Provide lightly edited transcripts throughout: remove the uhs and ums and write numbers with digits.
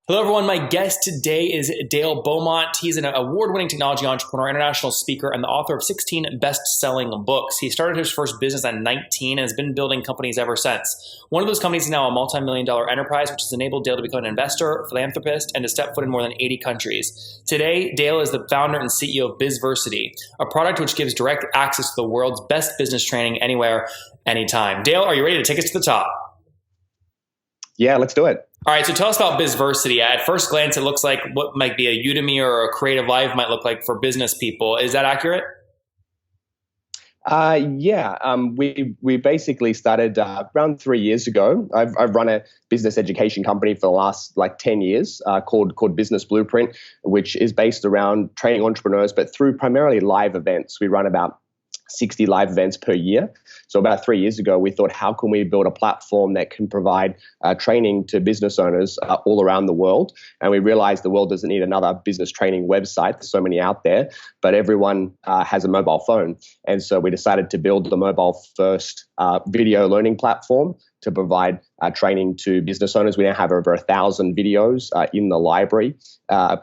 Hello, everyone. My guest today is Dale Beaumont. He's an award-winning technology entrepreneur, international speaker, and the author of 16 best-selling books. He started his first business at 19 and has been building companies ever since. One of those companies is now a multi-million-dollar enterprise, which has enabled Dale to become an investor, philanthropist, and to step foot in more than 80 countries. Today, Dale is the founder and CEO of Bizversity, a product which gives direct access to the world's best business training anywhere, anytime. Dale, are you ready to take us to the top? Yeah, let's do it. All right, so tell us about Bizversity. At first glance, it looks like what might be a Udemy or a Creative Live might look like for business people. Is that accurate? We basically started around 3 years ago. I've run a business education company for the last 10 years called Business Blueprint, which is based around training entrepreneurs, but through primarily live events. We run about 60 live events per year. So about 3 years ago, we thought, how can we build a platform that can provide training to business owners all around the world? And we realized the world doesn't need another business training website. There's so many out there, but everyone has a mobile phone. And so we decided to build the mobile first video learning platform to provide training to business owners. We now have over 1,000 videos in the library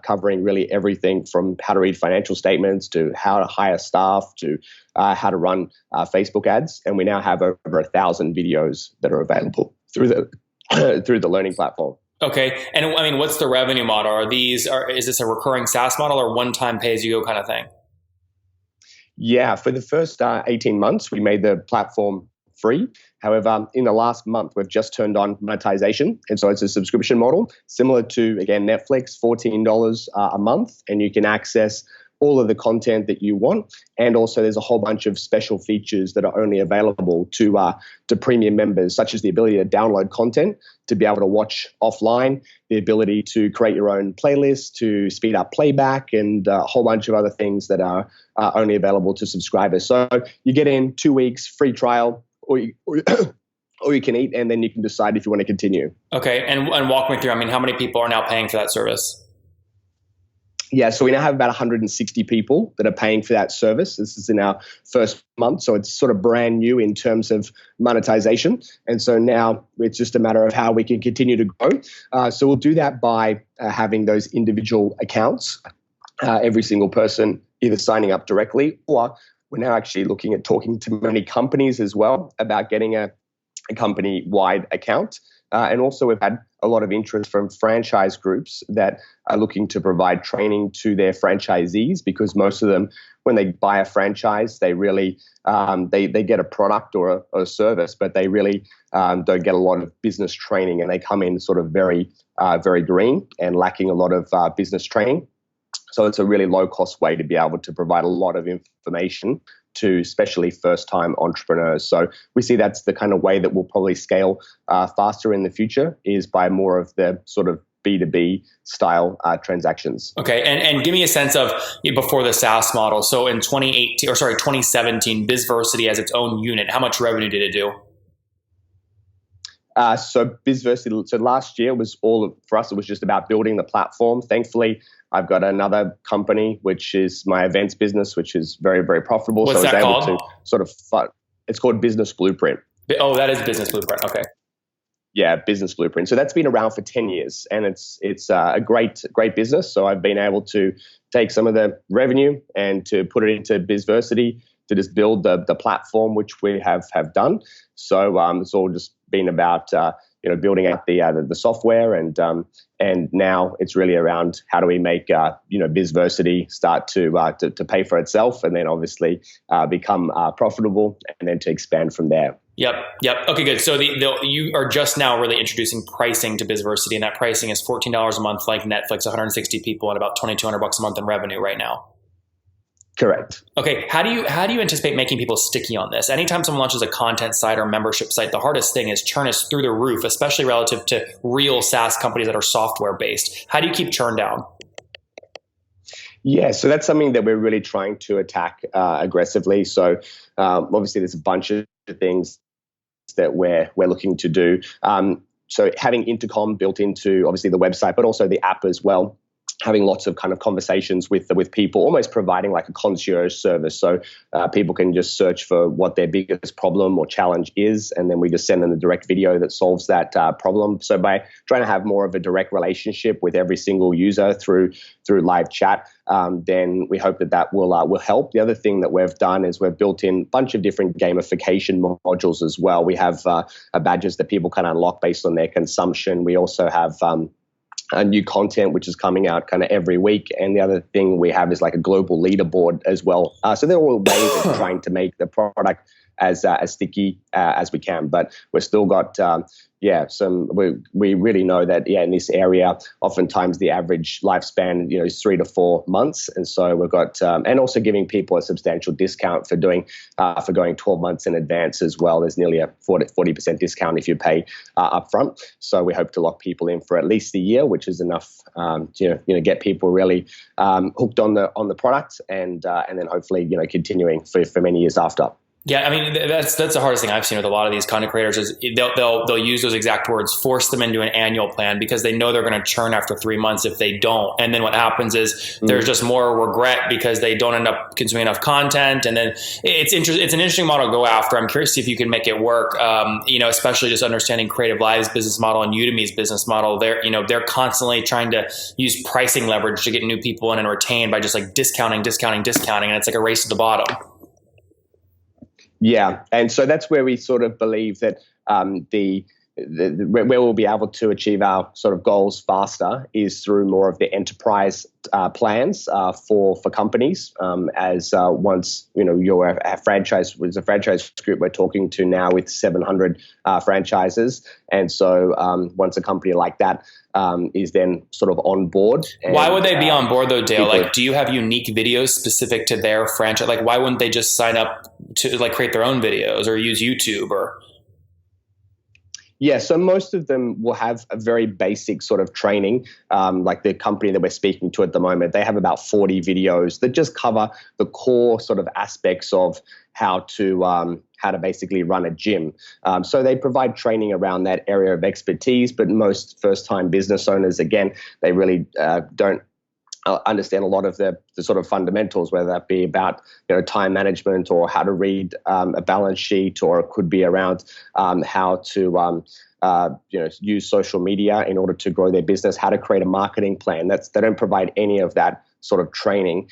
covering really everything from how to read financial statements to how to hire staff to how to run Facebook ads. And we now have over 1,000 videos that are available through the learning platform. Okay. And I mean, what's the revenue model? Is this a recurring SaaS model or one-time pay-as-you-go kind of thing? Yeah, for the first 18 months, we made the platform free. However, in the last month, we've just turned on monetization. And so it's a subscription model similar to, again, Netflix, $14 a month. And you can access all of the content that you want. And also there's a whole bunch of special features that are only available to premium members, such as the ability to download content, to be able to watch offline, the ability to create your own playlist, to speed up playback, and a whole bunch of other things that are only available to subscribers. So you get in 2 weeks, free trial, or you can eat, and then you can decide if you want to continue. Okay. And walk me through, I mean, how many people are now paying for that service? Yeah, so we now have about 160 people that are paying for that service. This is in our first month, so it's sort of brand new in terms of monetization. And so now it's just a matter of how we can continue to grow. So we'll do that by having those individual accounts, every single person either signing up directly, or we're now actually looking at talking to many companies as well about getting a company-wide account. And also we've had a lot of interest from franchise groups that are looking to provide training to their franchisees, because most of them, when they buy a franchise, they really they get a product or a service, but they really don't get a lot of business training, and they come in sort of very green and lacking a lot of business training. So it's a really low-cost way to be able to provide a lot of information to especially first-time entrepreneurs. So we see that's the kind of way that we'll probably scale faster in the future, is by more of the sort of B2B style transactions. Okay, and give me a sense of before the SaaS model. So in 2017, Bizversity as its own unit, how much revenue did it do? So Bizversity, so last year was for us, it was just about building the platform. Thankfully, I've got another company, which is my events business, which is very, very profitable. What's that called? To sort of it's called Business Blueprint. Oh, that is Business Blueprint. Okay. Yeah, Business Blueprint. So that's been around for 10 years, and it's a great business. So I've been able to take some of the revenue and to put it into Bizversity to just build the platform, which we have done. So it's all just been about building out the software, and now it's really around how do we make Bizversity start to pay for itself, and then obviously become profitable, and then to expand from there. Yep. Okay, good. So you are just now really introducing pricing to Bizversity, and that pricing is $14 a month, like Netflix, 160 people, and about $2,200 a month in revenue right now. Correct. Okay. How do you anticipate making people sticky on this? Anytime someone launches a content site or membership site, the hardest thing is churn is through the roof, especially relative to real SaaS companies that are software based. How do you keep churn down? Yeah, so that's something that we're really trying to attack aggressively. So obviously there's a bunch of things that we're looking to do. So having intercom built into obviously the website, but also the app as well, having lots of kind of conversations with people, almost providing like a concierge service. So people can just search for what their biggest problem or challenge is, and then we just send them a direct video that solves that problem. So by trying to have more of a direct relationship with every single user through live chat, then we hope that will help. The other thing that we've done is we've built in a bunch of different gamification modules as well. We have badges that people can unlock based on their consumption. We also have new content which is coming out kind of every week, and the other thing we have is like a global leaderboard as well. So they're all ways of trying to make the product as sticky as we can, but we've still got we really know that in this area oftentimes the average lifespan is 3 to 4 months, and so we've got and also giving people a substantial discount for going 12 months in advance as well. There's nearly a 40% discount if you pay upfront. So we hope to lock people in for at least a year, which is enough to get people really hooked on the product, and then hopefully continuing for many years after. Yeah, I mean, that's the hardest thing I've seen with a lot of these content creators is they'll use those exact words, force them into an annual plan because they know they're going to churn after 3 months if they don't. And then what happens is there's just more regret because they don't end up consuming enough content. And then it's an interesting model to go after. I'm curious if you can make it work. Especially just understanding Creative Live's business model and Udemy's business model. They're constantly trying to use pricing leverage to get new people in and retain by just like discounting, and it's like a race to the bottom. Yeah, and so that's where we sort of believe that where we'll be able to achieve our sort of goals faster is through more of the enterprise plans for companies. As once you're a franchise, with a franchise group we're talking to now with 700 franchises, and so once a company like that is then sort of on board. Why would they be on board though, Dale? Like, do you have unique videos specific to their franchise? Like, why wouldn't they just sign up to like create their own videos or use YouTube or? Yeah, so most of them will have a very basic sort of training. Like the company that we're speaking to at the moment, they have about 40 videos that just cover the core sort of aspects of how to basically run a gym. So they provide training around that area of expertise, but most first-time business owners, again, they really don't understand a lot of the sort of fundamentals, whether that be about time management or how to read a balance sheet, or it could be around how to use social media in order to grow their business, how to create a marketing plan. They don't provide any of that sort of training.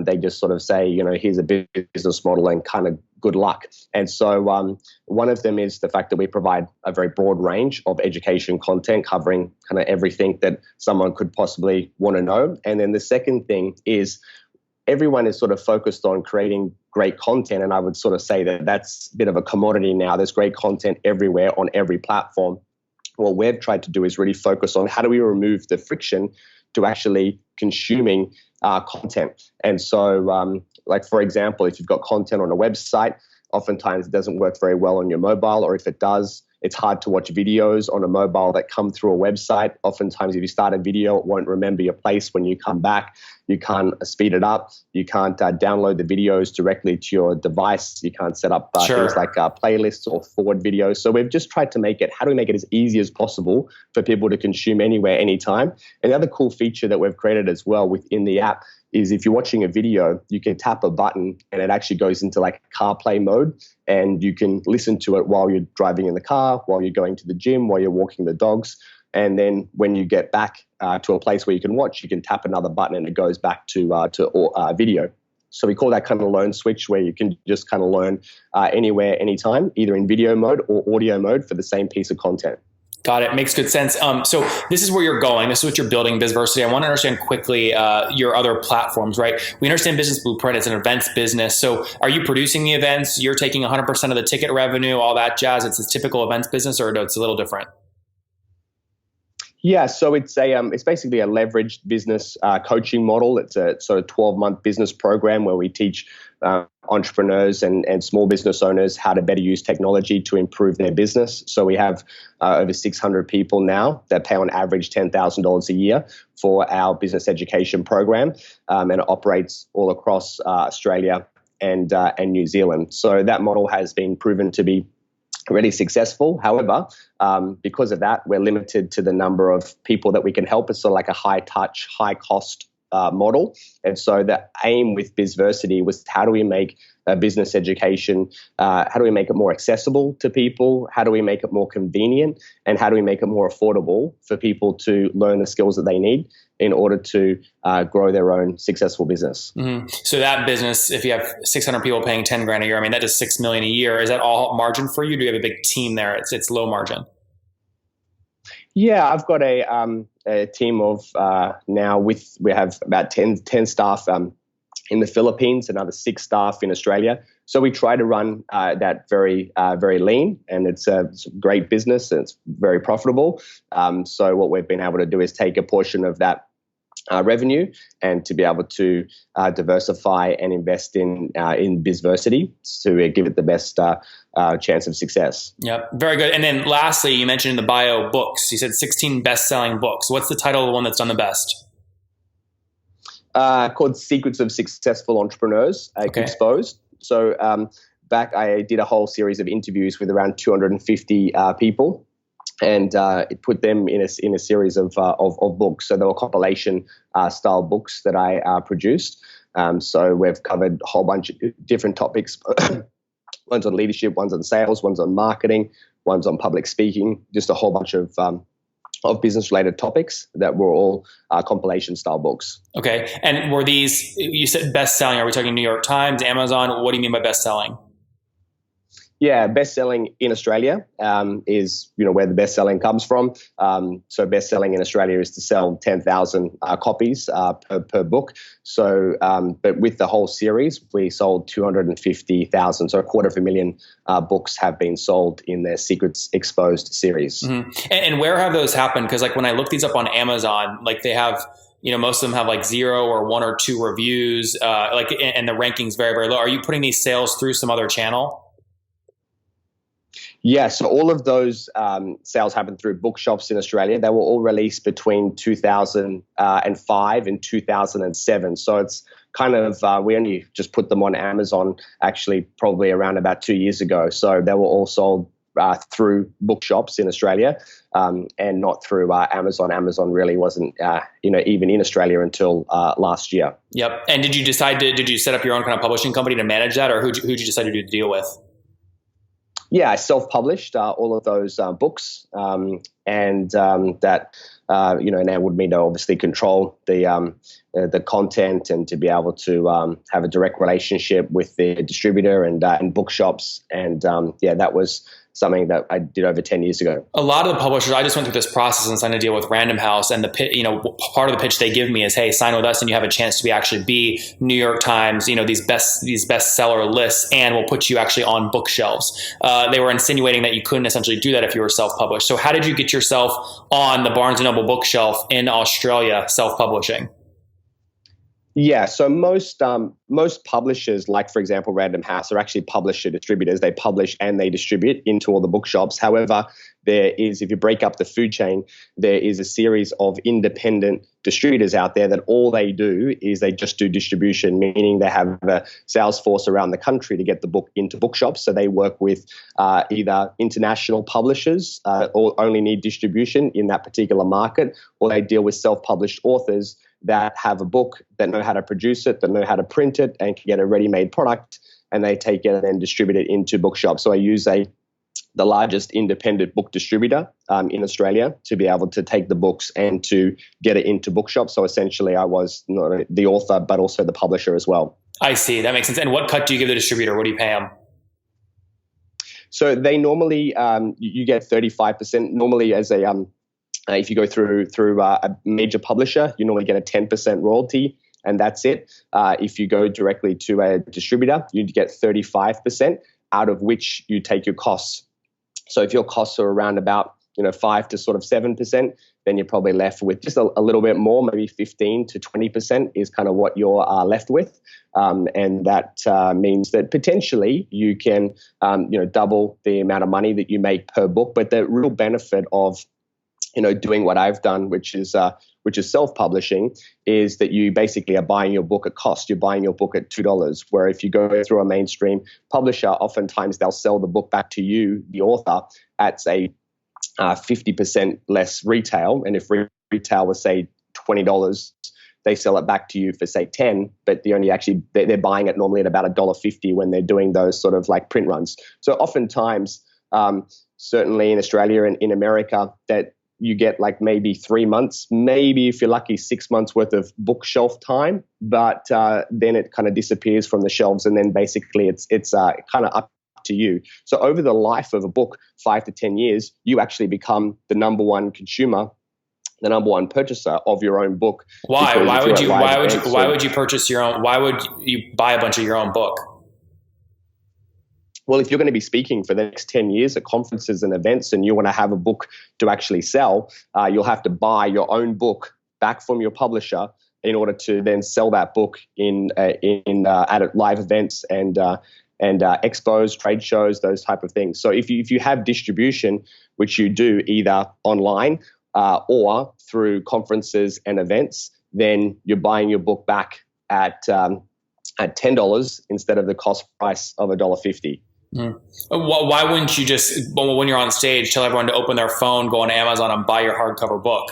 They just sort of say, here's a business model and kind of good luck. And so one of them is the fact that we provide a very broad range of education content covering kind of everything that someone could possibly want to know. And then the second thing is everyone is sort of focused on creating great content. And I would sort of say that that's a bit of a commodity now. There's great content everywhere on every platform. What we've tried to do is really focus on how do we remove the friction to actually consuming content. And so like, for example, if you've got content on a website, oftentimes it doesn't work very well on your mobile, or if it does, it's hard to watch videos on a mobile that come through a website. Oftentimes, if you start a video, it won't remember your place when you come back. You can't speed it up. You can't download the videos directly to your device. You can't set up things like playlists or forward videos. So we've just tried to how do we make it as easy as possible for people to consume anywhere, anytime? And the other cool feature that we've created as well within the app is if you're watching a video, you can tap a button and it actually goes into like CarPlay mode, and you can listen to it while you're driving in the car, while you're going to the gym, while you're walking the dogs. And then when you get back to a place where you can watch, you can tap another button and it goes back to video. So we call that kind of learn switch, where you can just kind of learn anywhere, anytime, either in video mode or audio mode for the same piece of content. Got it. Makes good sense. So this is where you're going. This is what you're building, Bizversity. I want to understand quickly your other platforms, right? We understand Business Blueprint. It's an events business. So are you producing the events? You're taking 100% of the ticket revenue, all that jazz. It's a typical events business, or it's a little different? Yeah, so it's basically a leveraged business coaching model. It's a sort of 12-month business program where we teach entrepreneurs and small business owners how to better use technology to improve their business. So we have over 600 people now that pay on average $10,000 a year for our business education program, and it operates all across Australia and New Zealand. So that model has been proven to be really successful. However, because of that, we're limited to the number of people that we can help. It's sort of like a high touch, high cost model. And so the aim with Bizversity was, how do we make business education, how do we make it more accessible to people? How do we make it more convenient? And how do we make it more affordable for people to learn the skills that they need in order to grow their own successful business? Mm-hmm. So that business, if you have 600 people paying 10 grand a year, I mean, that is 6 million a year. Is that all margin for you? Do you have a big team there? It's low margin. Yeah, I've got a team of we have about 10 staff in the Philippines, another 6 staff in Australia. So we try to run that very lean, and it's a great business and it's very profitable. So what we've been able to do is take a portion of that revenue and to be able to diversify and invest in Bizversity to give it the best chance of success. Yep, very good. And then lastly, you mentioned in the bio books. You said 16 best-selling books. What's the title of the one that's done the best? Called Secrets of Successful Entrepreneurs, Exposed. So back, I did a whole series of interviews with around 250 people, and it put them in a series of books. So they were compilation style books that I produced. So we've covered a whole bunch of different topics. One's on leadership, one's on sales, one's on marketing, one's on public speaking. Just a whole bunch of business related topics that were all compilation style books. Okay. And were these, you said best selling, are we talking New York Times, Amazon? What do you mean by best selling? Yeah, best-selling in Australia is where the best-selling comes from. So best-selling in Australia is to sell 10,000 copies per book. So, but with the whole series, we sold 250,000. So 250,000 books have been sold in their Secrets Exposed series. Mm-hmm. And where have those happened? Because like when I look these up on Amazon, like they have, most of them have like 0 or 1 or 2 reviews, and the ranking's very, very low. Are you putting these sales through some other channel? Yeah, so all of those sales happened through bookshops in Australia. They were all released between 2005 and 2007. So it's kind of, we only just put them on Amazon actually probably around about 2 years ago. So they were all sold through bookshops in Australia and not through Amazon. Amazon really wasn't, even in Australia until last year. Yep. And did you set up your own kind of publishing company to manage that, or who'd you decide to do the deal with? Yeah, I self-published all of those books, and that enabled me to obviously control the content and to be able to have a direct relationship with the distributor and bookshops, and that was something that I did over 10 years ago. A lot of the publishers, I just went through this process and signed a deal with Random House, and part of the pitch they give me is, hey, sign with us and you have a chance to be New York Times, these bestseller lists, and we'll put you actually on bookshelves. They were insinuating that you couldn't essentially do that if you were self-published. So how did you get yourself on the Barnes & Noble bookshelf in Australia self-publishing? Yeah, so most publishers, like for example Random House, are actually publisher distributors. They publish and they distribute into all the bookshops. However, there is, if you break up the food chain, there is a series of independent distributors out there that all they do is they just do distribution, meaning they have a sales force around the country to get the book into bookshops. So they work with either international publishers or only need distribution in that particular market, or they deal with self-published authors that have a book, that know how to produce it, that know how to print it, and can get a ready-made product, and they take it and then distribute it into bookshops. So I use the largest independent book distributor in Australia to be able to take the books and to get it into bookshops. So essentially I was not the author, but also the publisher as well. I see. That makes sense. And what cut do you give the distributor? What do you pay them? So they normally, you get 35%. Normally as if you go through a major publisher, you normally get a 10% royalty, and that's it. If you go directly to a distributor, you get 35%, out of which you take your costs. So if your costs are around about 5 to sort of 7%, then you're probably left with just a little bit more, maybe 15 to 20% is kind of what you're left with. And that means that potentially you can double the amount of money that you make per book. But the real benefit of doing what I've done, which is self-publishing, is that you basically are buying your book at cost. You're buying your book at $2, where if you go through a mainstream publisher, oftentimes they'll sell the book back to you, the author, at say 50% less retail. And if retail was say $20, they sell it back to you for say 10, but they're buying it normally at about $1.50 when they're doing those sort of like print runs. So oftentimes, certainly in Australia and in America, that you get like maybe 3 months, maybe if you're lucky, 6 months worth of bookshelf time, but then it kind of disappears from the shelves, and then basically it's kind of up to you. So over the life of a book, 5 to 10 years, you actually become the number one consumer, the number one purchaser of your own book. Why? Why would you purchase your own? Why would you buy a bunch of your own book? Well, if you're going to be speaking for the next 10 years at conferences and events, and you want to have a book to actually sell, you'll have to buy your own book back from your publisher in order to then sell that book at live events and expos, trade shows, those type of things. So if you have distribution, which you do either online or through conferences and events, then you're buying your book back at $10 instead of the cost price of $1.50. Mm. Why wouldn't you just, when you're on stage, tell everyone to open their phone, go on Amazon and buy your hardcover book?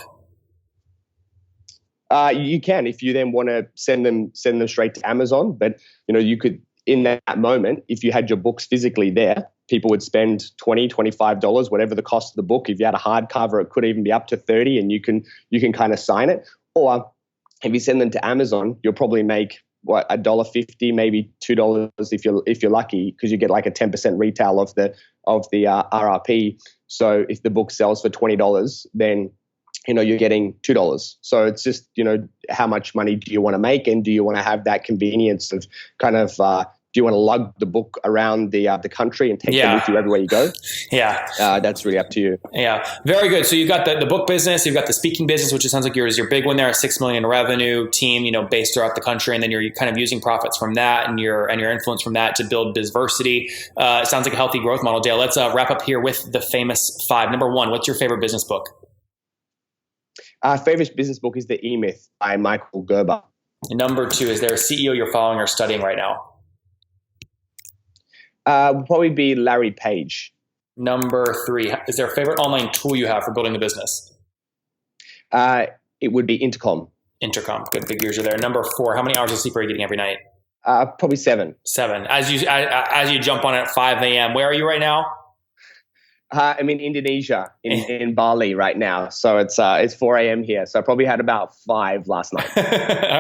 You can, if you then want to send them straight to Amazon. But you could, in that moment, if you had your books physically there, people would spend $20, $25, whatever the cost of the book. If you had a hardcover, it could even be up to $30, and you can kind of sign it. Or if you send them to Amazon, you'll probably make $1.50, maybe $2 if you're lucky, because you get like a 10% retail of the RRP. So if the book sells for $20, then you're getting $2. So it's just how much money do you want to make, and do you want to have that convenience of kind of do you want to lug the book around the country and take them with you everywhere you go? Yeah. That's really up to you. Yeah. Very good. So you've got the book business, you've got the speaking business, which it sounds like your big one there, a $6 million revenue team, based throughout the country. And then you're kind of using profits from that and your influence from that to build Bizversity. It sounds like a healthy growth model. Dale, let's wrap up here with the famous 5. Number 1, what's your favorite business book? Favorite business book is The E-Myth by Michael Gerber. And number 2, is there a CEO you're following or studying right now? Would probably be Larry Page. Number 3, is there a favorite online tool you have for building a business? It would be Intercom. Intercom. Good. Big ears are there. Number 4, how many hours of sleep are you getting every night? Probably 7. 7. As you jump on at 5 a.m., where are you right now? I'm in Indonesia, in Bali right now. So it's 4 a.m. here. So I probably had about 5 last night. All right.